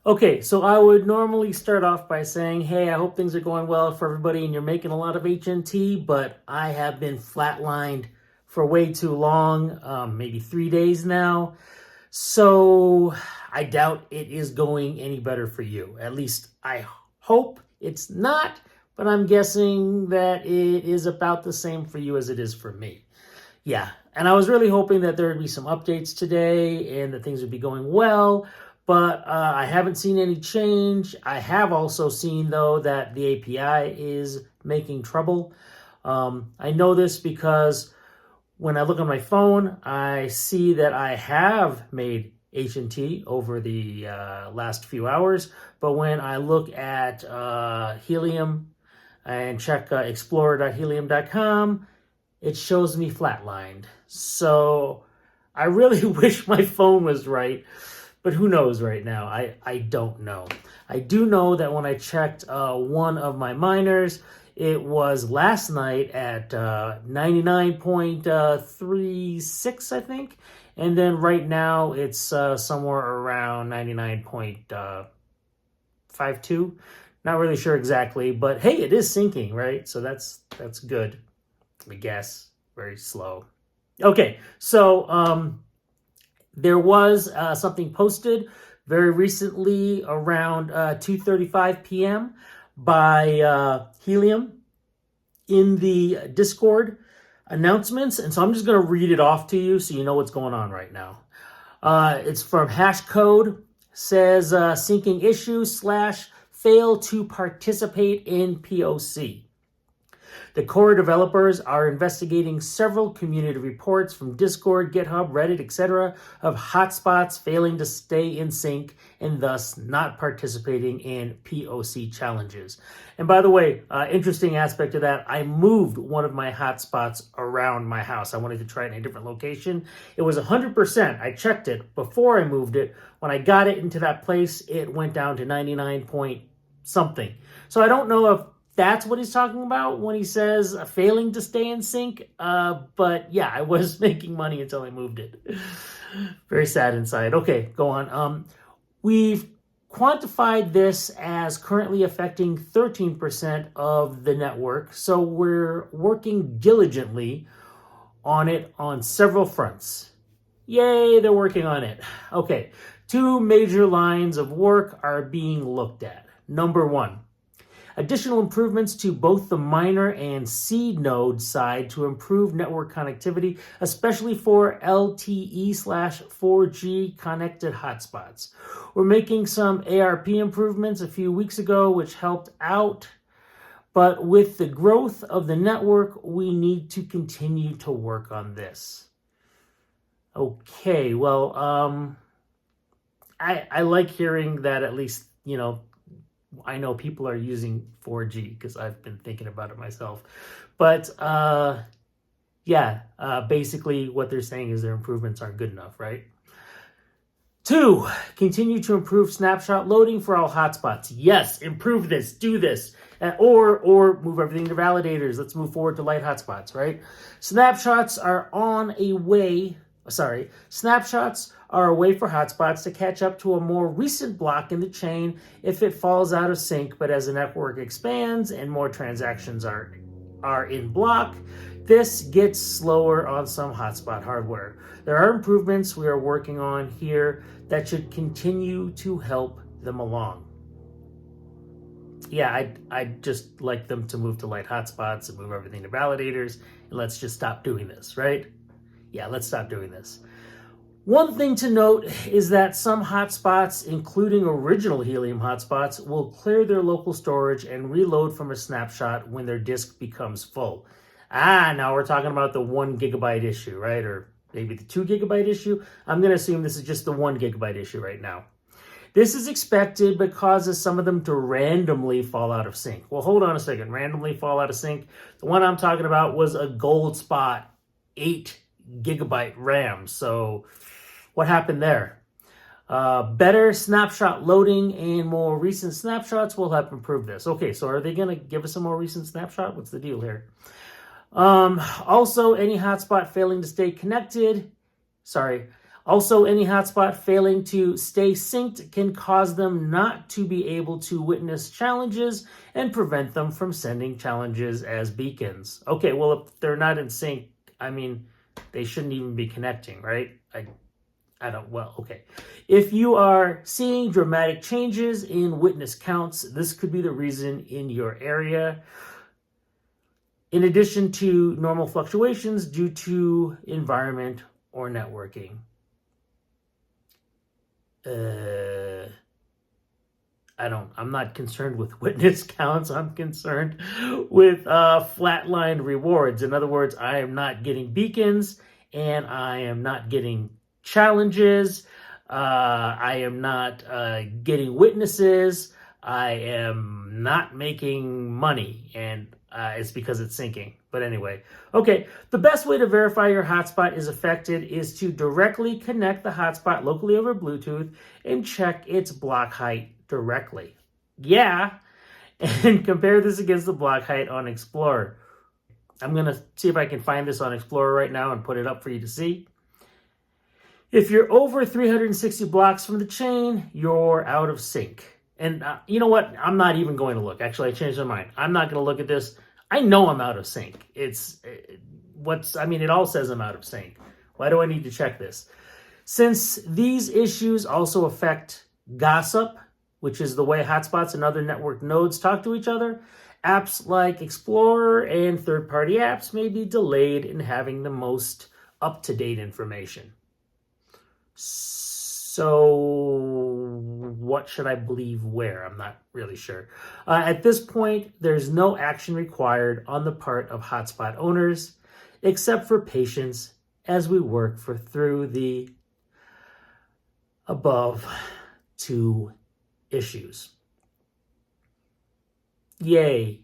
Okay, so I would normally start off by saying, hey, I hope things are going well for everybody and you're making a lot of HNT, but I have been flatlined for way too long, maybe 3 days now. So I doubt it is going any better for you. At least I hope it's not, but I'm guessing that it is about the same for you as it is for me. Yeah, and I was really hoping that there would be some updates today and that things would be going well, but I haven't seen any change. I have also seen, though, that the API is making trouble. I know this because when I look on my phone, I see that I have made H&T over the last few hours, but when I look at Helium and check explorer.helium.com, it shows me flatlined. So I really wish my phone was right, but who knows right now? I don't know. I do know that when I checked one of my miners, it was last night at 99.36, I think. And then right now it's somewhere around 99.52. Not really sure exactly, but hey, it is syncing, right? So that's good. I guess very slow. Okay, so there was something posted very recently around 2:35 p.m. by Helium in the Discord announcements, and so I'm just going to read it off to you so you know what's going on right now. It's from Hashcode. Says syncing issue / fail to participate in POC. The core developers are investigating several community reports from Discord, GitHub, Reddit, etc. of hotspots failing to stay in sync and thus not participating in POC challenges. And by the way, interesting aspect of that, I moved one of my hotspots around my house. I wanted to try it in a different location. It was 100%. I checked it before I moved it. When I got it into that place, it went down to 99 point something. So I don't know if that's what he's talking about when he says failing to stay in sync. But yeah, I was making money until I moved it. Very sad inside. Okay, go on. We've quantified this as currently affecting 13% of the network. So we're working diligently on it on several fronts. Yay, they're working on it. Okay, 2 major lines of work are being looked at. Number 1. Additional improvements to both the miner and seed node side to improve network connectivity, especially for LTE/4G connected hotspots. We're making some ARP improvements a few weeks ago, which helped out. But with the growth of the network, we need to continue to work on this. Okay, well, I like hearing that at least, I know people are using 4G because I've been thinking about it myself. But basically what they're saying is their improvements aren't good enough, right? 2, continue to improve snapshot loading for all hotspots. Yes, improve this, do this. Or move everything to validators. Let's move forward to light hotspots, right? Snapshots are a way for hotspots to catch up to a more recent block in the chain if it falls out of sync, but as the network expands and more transactions are in block, this gets slower on some hotspot hardware. There are improvements we are working on here that should continue to help them along. Yeah, I'd just like them to move to light hotspots and move everything to validators, and let's just stop doing this, right? Yeah, let's stop doing this. One thing to note is that some hotspots, including original Helium hotspots, will clear their local storage and reload from a snapshot when their disk becomes full. Now we're talking about the 1 gigabyte issue, right? Or maybe the 2 gigabyte issue. I'm going to assume this is just the 1 gigabyte issue right now. This is expected but causes some of them to randomly fall out of sync. Well, hold on a second. Randomly fall out of sync? The one I'm talking about was a gold spot 8 gigabyte RAM. So what happened there? Better snapshot loading and more recent snapshots will help improve this. Okay, so are they going to give us a more recent snapshot? What's the deal here? Also, any hotspot failing to stay connected. Also, any hotspot failing to stay synced can cause them not to be able to witness challenges and prevent them from sending challenges as beacons. Okay, well, if they're not in sync, I mean, they shouldn't even be connecting, right? I don't, well, okay. If you are seeing dramatic changes in witness counts, this could be the reason in your area. In addition to normal fluctuations due to environment or networking. I'm not concerned with witness counts. I'm concerned with flatlined rewards. In other words, I am not getting beacons and I am not getting challenges. I am not getting witnesses. I am not making money, and it's because it's syncing. But anyway, okay, the best way to verify your hotspot is affected is to directly connect the hotspot locally over Bluetooth and check its block height directly. Yeah, and compare this against the block height on Explorer. I'm going to see if I can find this on Explorer right now and put it up for you to see. If you're over 360 blocks from the chain, you're out of sync. And you know what? I'm not even going to look. Actually, I changed my mind. I'm not going to look at this. I know I'm out of sync. It all says I'm out of sync. Why do I need to check this? Since these issues also affect gossip, which is the way hotspots and other network nodes talk to each other, apps like Explorer and third-party apps may be delayed in having the most up-to-date information. So what should I believe where? I'm not really sure. At this point, there's no action required on the part of hotspot owners, except for patience as we work through the above two issues. Yay.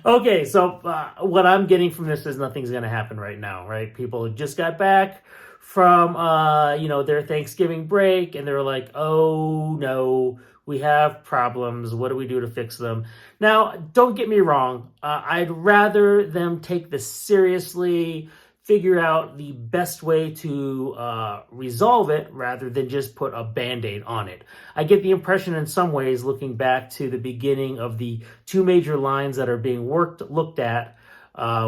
Okay, so what I'm getting from this is nothing's going to happen right now, right? People just got back from, their Thanksgiving break, and they're like, oh, no, we have problems. What do we do to fix them? Now, don't get me wrong. I'd rather them take this seriously, figure out the best way to resolve it rather than just put a Band-Aid on it. I get the impression in some ways, looking back to the beginning of the two major lines that are being looked at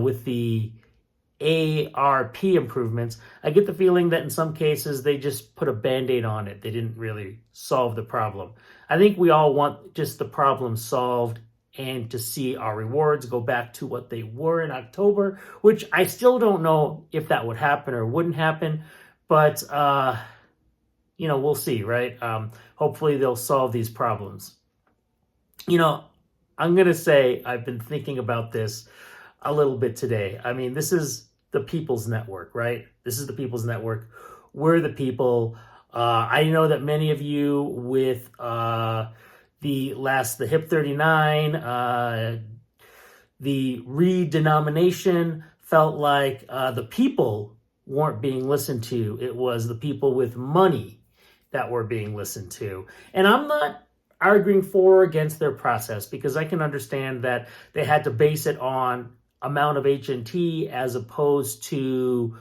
with the ARP improvements, I get the feeling that in some cases they just put a Band-Aid on it. They didn't really solve the problem. I think we all want just the problem solved and to see our rewards go back to what they were in October, which I still don't know if that would happen or wouldn't happen, but we'll see, right? Hopefully they'll solve these problems. I'm going to say I've been thinking about this a little bit today. I mean, this is the people's network, right? This is the people's network. We're the people. I know that many of you with the HIP 39, the redenomination felt like the people weren't being listened to. It was the people with money that were being listened to. And I'm not arguing for or against their process, because I can understand that they had to base it on amount of HNT as opposed to,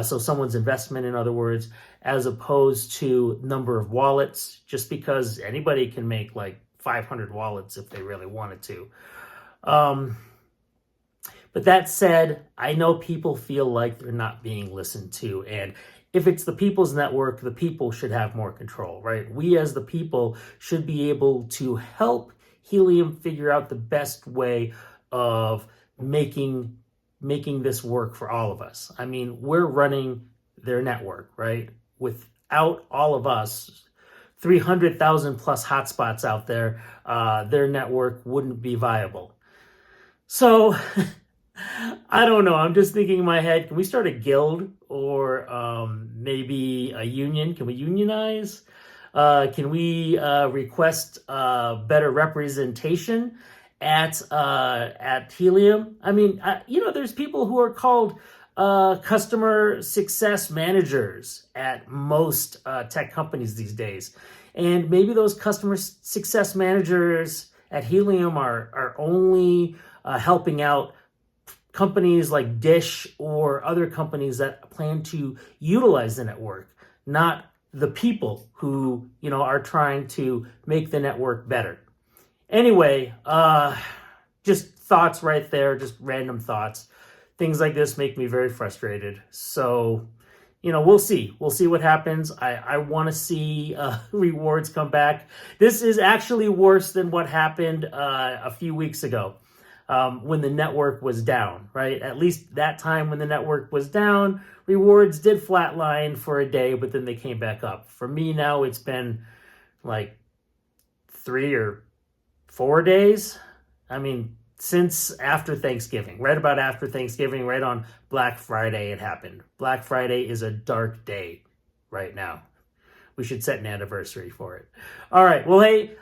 so someone's investment, in other words, as opposed to number of wallets, just because anybody can make like 500 wallets if they really wanted to. But that said, I know people feel like they're not being listened to. And if it's the people's network, the people should have more control, right? We as the people should be able to help Helium figure out the best way of making this work for all of us. I mean, we're running their network, right? Without all of us, 300,000 plus hotspots out there, their network wouldn't be viable. So I don't know. I'm just thinking in my head, can we start a guild or maybe a union? Can we unionize? Can we request better representation at Helium? I mean, there's people who are called customer success managers at most tech companies these days. And maybe those customer success managers at Helium are only helping out companies like Dish or other companies that plan to utilize the network, not the people who, are trying to make the network better. Anyway, just thoughts right there, just random thoughts. Things like this make me very frustrated. So, we'll see. We'll see what happens. I want to see rewards come back. This is actually worse than what happened a few weeks ago when the network was down, right? At least that time when the network was down, rewards did flatline for a day, but then they came back up. For me now, it's been like 3 or 4 days. I mean, since after Thanksgiving, right about after Thanksgiving, right on Black Friday, it happened. Black Friday is a dark day right now. We should set an anniversary for it. All right. Well, hey,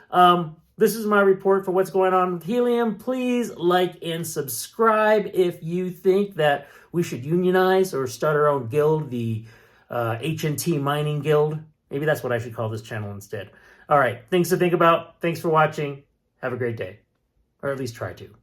this is my report for what's going on with Helium. Please like and subscribe if you think that we should unionize or start our own guild, the H&T Mining Guild. Maybe that's what I should call this channel instead. All right. Things to think about. Thanks for watching. Have a great day. Or at least try to.